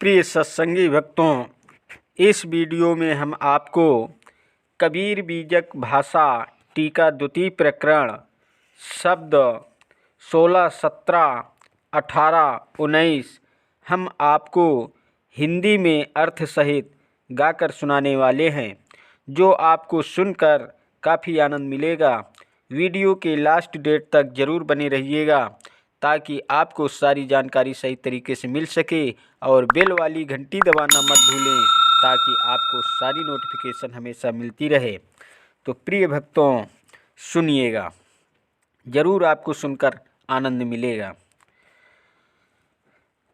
प्रिय सत्संगी भक्तों, इस वीडियो में हम आपको कबीर बीजक भाषा टीका द्वितीय प्रकरण शब्द 16, 17, 18, 19 हम आपको हिंदी में अर्थ सहित गाकर सुनाने वाले हैं, जो आपको सुनकर काफ़ी आनंद मिलेगा। वीडियो के लास्ट डेट तक ज़रूर बने रहिएगा ताकि आपको सारी जानकारी सही तरीके से मिल सके, और बेल वाली घंटी दबाना मत भूलें ताकि आपको सारी नोटिफिकेशन हमेशा मिलती रहे। तो प्रिय भक्तों, सुनिएगा, ज़रूर आपको सुनकर आनंद मिलेगा।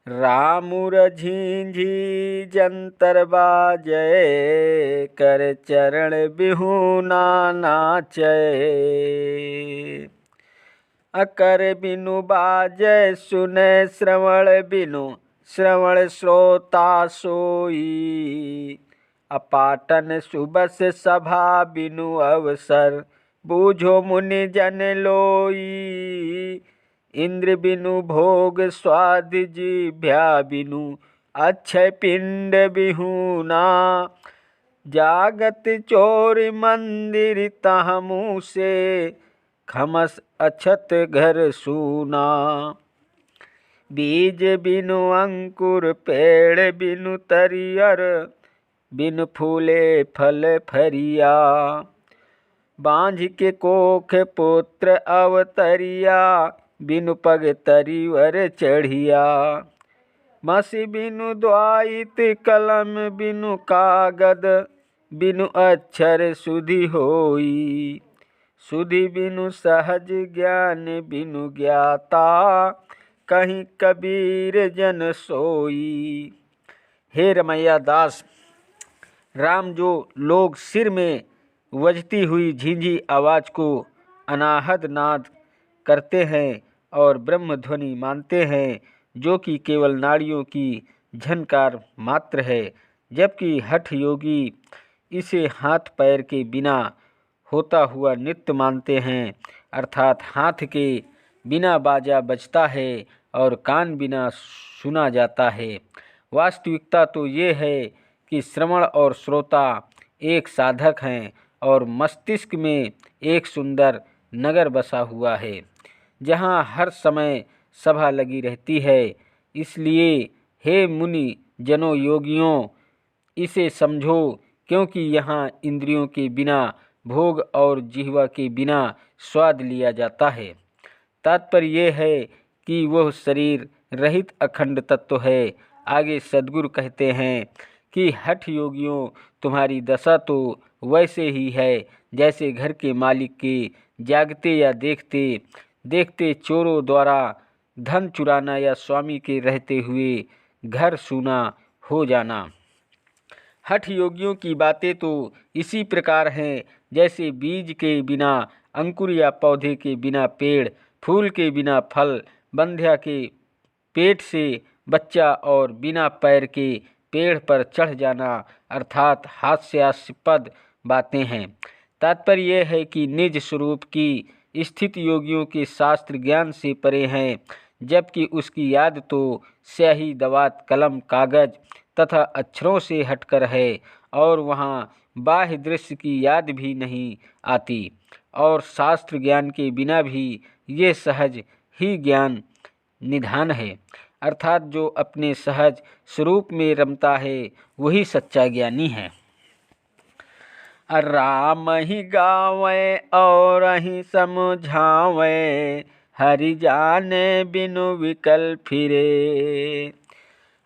रामुर झींझी जंतर बाजय, कर चरण बिहुना नाचय। अकर बिनु बाजय सुने श्रवण बिनु, श्रवण श्रोता सोई। अपाटन सुबस सभा बिनु अवसर, बूझो मुनि जन लोई। इंद्र बिनु भोग स्वाद जिभ्या बिनु, अक्षय पिंड बिहुना। जागत चोर मंदिर तहाँ मुँह से, खमस अछत घर सूना। बीज बिनु अंकुर पेड़ बिनु तरियर, बिनु फूले फल फरिया। बांझ के कोख पुत्र अवतरिया, बिनु पग तरिवर चढ़िया। मसी बिनु द्वायित कलम बिनु कागद, बिनु अक्षर सुधि होई। सुधि बिनु सहज ज्ञान बिनु ज्ञाता, कहीं कबीर जन सोई। हे रमैया दास, राम जो लोग सिर में वजती हुई झींझी आवाज़ को अनाहद नाद करते हैं और ब्रह्म ध्वनि मानते हैं, जो कि केवल नाड़ियों की झनकार मात्र है, जबकि हठ योगी इसे हाथ पैर के बिना होता हुआ नित्य मानते हैं, अर्थात हाथ के बिना बाजा बजता है और कान बिना सुना जाता है। वास्तविकता तो ये है कि श्रवण और श्रोता एक साधक हैं और मस्तिष्क में एक सुंदर नगर बसा हुआ है, जहाँ हर समय सभा लगी रहती है। इसलिए हे मुनि जनों योगियों, इसे समझो, क्योंकि यहाँ इंद्रियों के बिना भोग और जिह्वा के बिना स्वाद लिया जाता है। तात्पर्य यह है कि वह शरीर रहित अखंड तत्व है। आगे सद्गुरु कहते हैं कि हठ योगियों, तुम्हारी दशा तो वैसे ही है जैसे घर के मालिक के जागते या देखते देखते चोरों द्वारा धन चुराना या स्वामी के रहते हुए घर सूना हो जाना। हठ योगियों की बातें तो इसी प्रकार हैं जैसे बीज के बिना अंकुर या पौधे के बिना पेड़, फूल के बिना फल, बंध्या के पेट से बच्चा और बिना पैर के पेड़ पर चढ़ जाना, अर्थात हास्यास्पद बातें हैं। तात्पर्य यह है कि निज स्वरूप की स्थित योगियों के शास्त्र ज्ञान से परे हैं, जबकि उसकी याद तो स्याही, दवात, कलम, कागज तथा अक्षरों से हटकर है, और वहाँ बाह्य दृश्य की याद भी नहीं आती। और शास्त्र ज्ञान के बिना भी ये सहज ही ज्ञान निधान है, अर्थात जो अपने सहज स्वरूप में रमता है वही सच्चा ज्ञानी है। राम ही गावे और ही समझावे, हरि जाने बिनु विकल फिरे।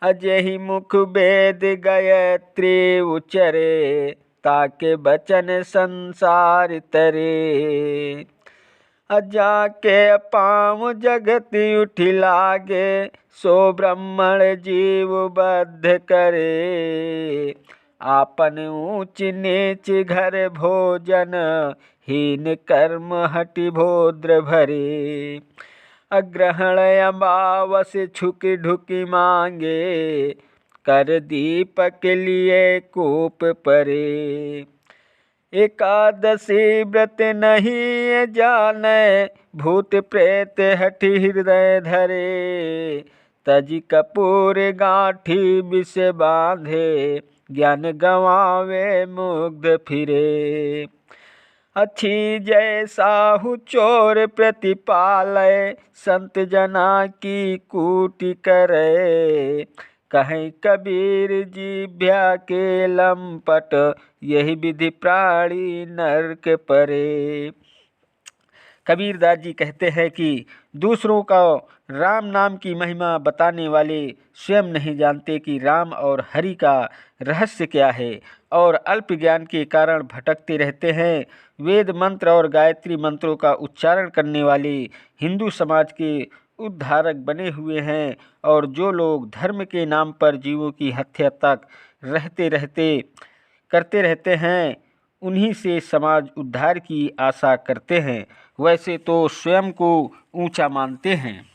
अजहि मुख वेद गायत्री उचरे, ताके बचन संसार तरे। अजा के पाँव जगति उठि लागे, सो ब्राह्मण जीव बद्ध करे। आपन ऊंच नीच घर भोजन, हीन कर्म हटि भोद्र भरे। अग्रहण अमावस छुकी ढुकी मांगे, कर दीपक लिए कूप परे। एकादशी व्रत नहीं जाने, भूत प्रेत हठि हृदय धरे। तजी कपूर गांठी विष बांधे, ज्ञान गंवावे मुग्ध फिरे। अच्छी जय साहु चोर प्रतिपालय, संत जना की कूटि करे। कहीं कबीर जिभ्या के लंपट, यही विधि प्राणी नरक परे। कबीरदास जी कहते हैं कि दूसरों का राम नाम की महिमा बताने वाले स्वयं नहीं जानते कि राम और हरि का रहस्य क्या है, और अल्प ज्ञान के कारण भटकते रहते हैं। वेद मंत्र और गायत्री मंत्रों का उच्चारण करने वाले हिंदू समाज के उद्धारक बने हुए हैं, और जो लोग धर्म के नाम पर जीवों की हत्या तक करते रहते हैं, उन्हीं से समाज उद्धार की आशा करते हैं। वैसे तो स्वयं को ऊंचा मानते हैं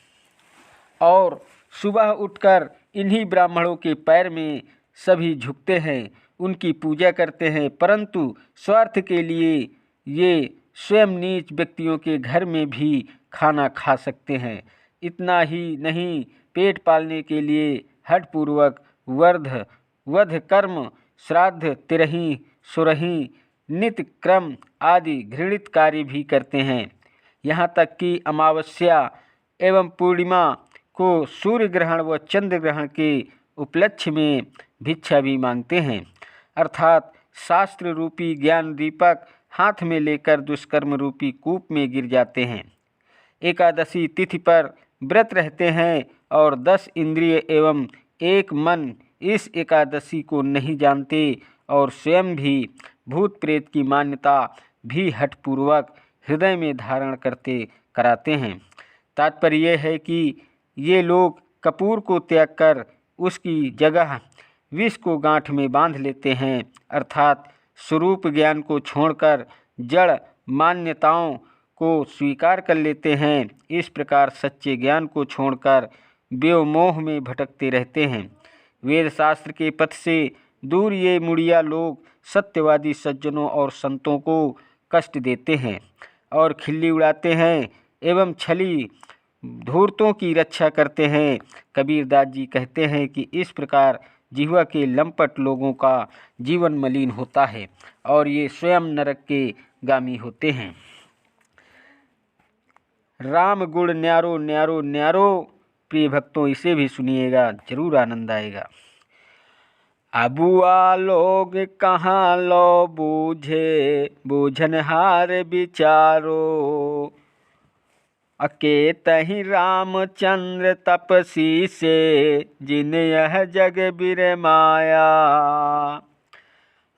और सुबह उठकर इन्हीं ब्राह्मणों के पैर में सभी झुकते हैं, उनकी पूजा करते हैं, परंतु स्वार्थ के लिए ये स्वयं नीच व्यक्तियों के घर में भी खाना खा सकते हैं। इतना ही नहीं, पेट पालने के लिए हठपूर्वक वध कर्म, श्राद्ध, तिरही, सुरही, नित्य क्रम आदि घृणित कार्य भी करते हैं। यहाँ तक कि अमावस्या एवं पूर्णिमा को सूर्य ग्रहण व चंद्र ग्रहण के उपलक्ष्य में भिक्षा भी मांगते हैं, अर्थात शास्त्र रूपी ज्ञान दीपक हाथ में लेकर दुष्कर्म रूपी कूप में गिर जाते हैं। एकादशी तिथि पर व्रत रहते हैं और 10 इंद्रिय एवं 1 मन इस एकादशी को नहीं जानते, और स्वयं भी भूत प्रेत की मान्यता भी हठपूर्वक हृदय में धारण कराते हैं। तात्पर्य यह है कि ये लोग कपूर को त्याग कर उसकी जगह विष को गांठ में बांध लेते हैं, अर्थात स्वरूप ज्ञान को छोड़कर जड़ मान्यताओं को स्वीकार कर लेते हैं। इस प्रकार सच्चे ज्ञान को छोड़कर व्योमोह में भटकते रहते हैं। वेद शास्त्र के पथ से दूर ये मुड़िया लोग सत्यवादी सज्जनों और संतों को कष्ट देते हैं और खिल्ली उड़ाते हैं एवं छली धूर्तों की रक्षा करते हैं। कबीरदास जी कहते हैं कि इस प्रकार जिह्वा के लंपट लोगों का जीवन मलिन होता है और ये स्वयं नरक के गामी होते हैं। राम गुण न्यारो न्यारो न्यारो, प्रिय भक्तों इसे भी सुनिएगा, जरूर आनंद आएगा। अबुआ लोग कहाँ लो बूझे, बूझनहार विचारो। अकेत ही रामचंद्र तपसी से, जिन यह जग बिरमाया।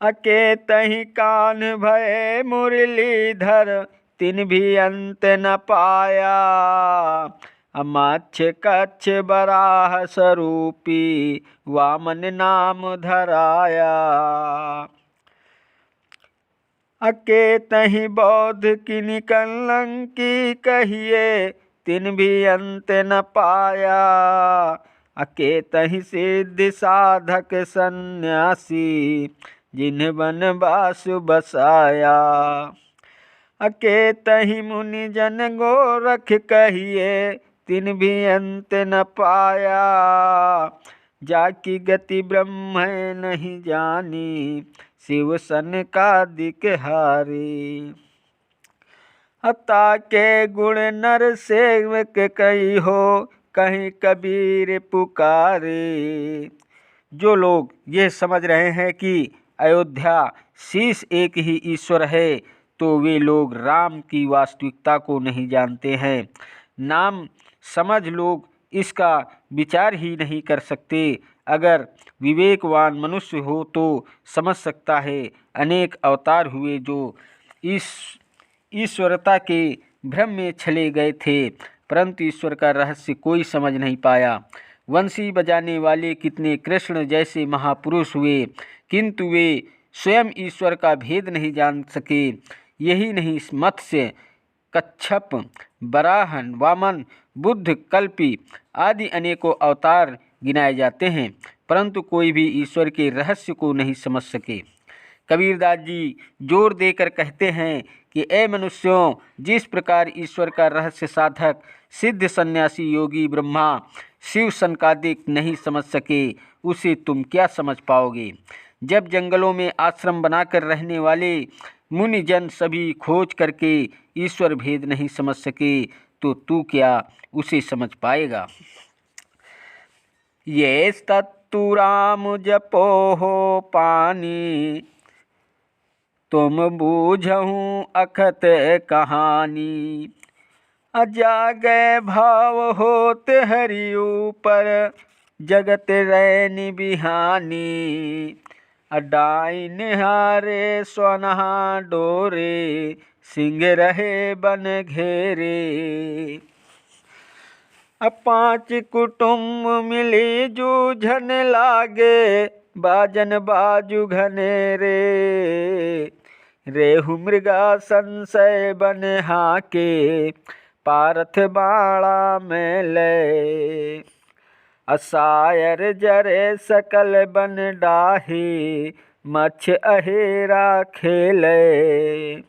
अकेत ही कान भय मुरलीधर, तिन भी अंत न पाया। अमाच्छ कच्छ बराह स्वरूपी, वामन नाम धराया। अकेत ही बौद्ध किनि कलंकी कहिए, तिन भी अंत न पाया। अकेत ही सिद्ध साधक सन्यासी, जिन्ह बन बासु बसाया। अकेत ही मुनि जन गोरख कहिए, तिन भी अंत न पाया। जाकी गति ब्रह्म नहीं जानी, शिव सन का दिक हारी। हता के गुण नर सेवक कई हो, कहीं कबीर पुकारे। जो लोग ये समझ रहे हैं कि अयोध्या शीश एक ही ईश्वर है, तो वे लोग राम की वास्तविकता को नहीं जानते हैं। नाम समझ लोग इसका विचार ही नहीं कर सकते। अगर विवेकवान मनुष्य हो तो समझ सकता है। अनेक अवतार हुए जो ईश्वरता के भ्रम में चले गए थे, परंतु ईश्वर का रहस्य कोई समझ नहीं पाया। वंशी बजाने वाले कितने कृष्ण जैसे महापुरुष हुए, किंतु वे स्वयं ईश्वर का भेद नहीं जान सके। यही नहीं, मत्स्य, कच्छप, वराहन, वामन, बुद्ध, कल्पी आदि अनेकों अवतार गिनाए जाते हैं, परंतु कोई भी ईश्वर के रहस्य को नहीं समझ सके। कबीरदास जी जोर देकर कहते हैं कि ए मनुष्यों, जिस प्रकार ईश्वर का रहस्य साधक सिद्ध सन्यासी योगी ब्रह्मा शिव सनकादिक नहीं समझ सके, उसे तुम क्या समझ पाओगे। जब जंगलों में आश्रम बनाकर रहने वाले मुनिजन सभी खोज करके ईश्वर भेद नहीं समझ सके, तो तू क्या उसे समझ पाएगा। ये तत्तु राम जपो हो पानी, तुम बूझहूँ अखत कहानी। अजागे भाव होते हरि ऊपर, जगत रैन बिहानी। अडाई निहारे स्वनहा डोरे, सिंह रहे बन घेरे। पाँच कुटुम्ब मिली जूझन लागे, बाजन बाजू घनेरे। रेहु मृगा संशय बन हाके, पारथ बाणा में ले। असायर जरे सकल बन डाही, मच्छ अहेरा खेले।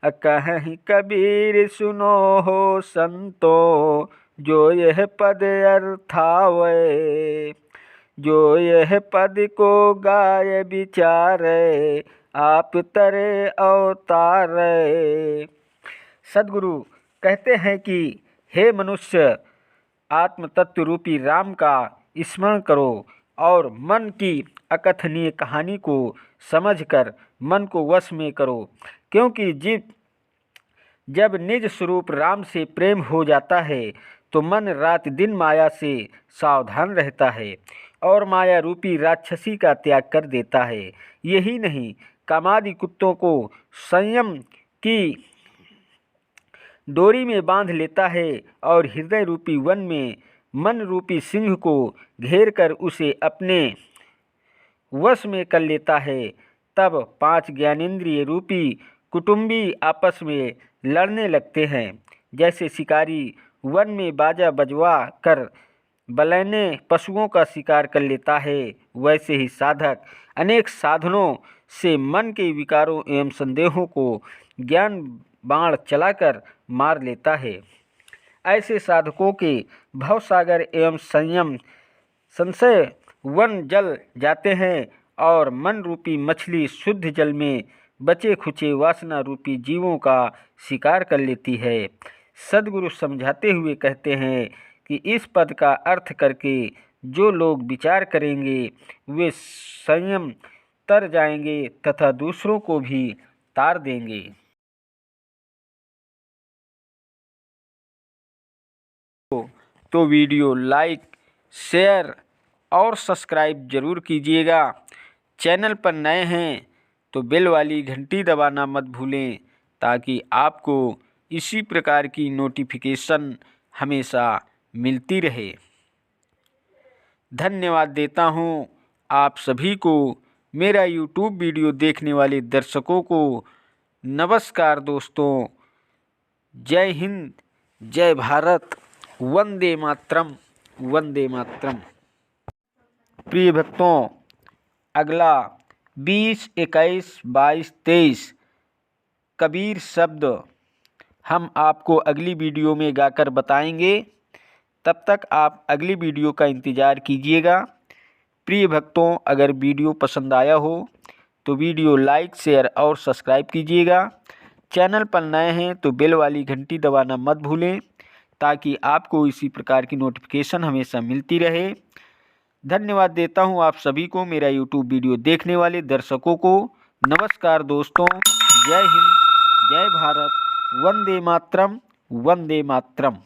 कहीं कबीर सुनो हो संतो, जो यह पद अर्थावे। जो यह पद को गाय विचारे, आप तरे अवतारे। सदगुरु कहते हैं कि हे मनुष्य, आत्म तत्व रूपी राम का स्मरण करो और मन की अकथनीय कहानी को समझकर मन को वश में करो, क्योंकि जब निज स्वरूप राम से प्रेम हो जाता है तो मन रात दिन माया से सावधान रहता है और माया रूपी राक्षसी का त्याग कर देता है। यही नहीं, कामादि कुत्तों को संयम की डोरी में बांध लेता है और हृदय रूपी वन में मन रूपी सिंह को घेर कर उसे अपने वश में कर लेता है। तब पांच ज्ञानेंद्रिय रूपी कुटुंबी आपस में लड़ने लगते हैं। जैसे शिकारी वन में बाजा बजवा कर बलैने पशुओं का शिकार कर लेता है, वैसे ही साधक अनेक साधनों से मन के विकारों एवं संदेहों को ज्ञान बाण चलाकर मार लेता है। ऐसे साधकों के भवसागर एवं संशय वन जल जाते हैं और मन रूपी मछली शुद्ध जल में बचे खुचे वासना रूपी जीवों का शिकार कर लेती है। सदगुरु समझाते हुए कहते हैं कि इस पद का अर्थ करके जो लोग विचार करेंगे वे संयम तर जाएंगे तथा दूसरों को भी तार देंगे। तो वीडियो लाइक, शेयर और सब्सक्राइब जरूर कीजिएगा। चैनल पर नए हैं तो बेल वाली घंटी दबाना मत भूलें, ताकि आपको इसी प्रकार की नोटिफिकेशन हमेशा मिलती रहे। धन्यवाद देता हूँ आप सभी को, मेरा YouTube वीडियो देखने वाले दर्शकों को। नमस्कार दोस्तों, जय हिंद, जय भारत, वंदे मातरम, वंदे मातरम। प्रिय भक्तों, अगला 20, 21, 22, 23 कबीर शब्द हम आपको अगली वीडियो में गाकर बताएंगे। तब तक आप अगली वीडियो का इंतज़ार कीजिएगा। प्रिय भक्तों, अगर वीडियो पसंद आया हो तो वीडियो लाइक, शेयर और सब्सक्राइब कीजिएगा। चैनल पर नए हैं तो बेल वाली घंटी दबाना मत भूलें, ताकि आपको इसी प्रकार की नोटिफिकेशन हमेशा मिलती रहे। धन्यवाद देता हूं आप सभी को, मेरा YouTube वीडियो देखने वाले दर्शकों को। नमस्कार दोस्तों, जय हिंद, जय भारत, वंदे मातरम, वंदे मातरम।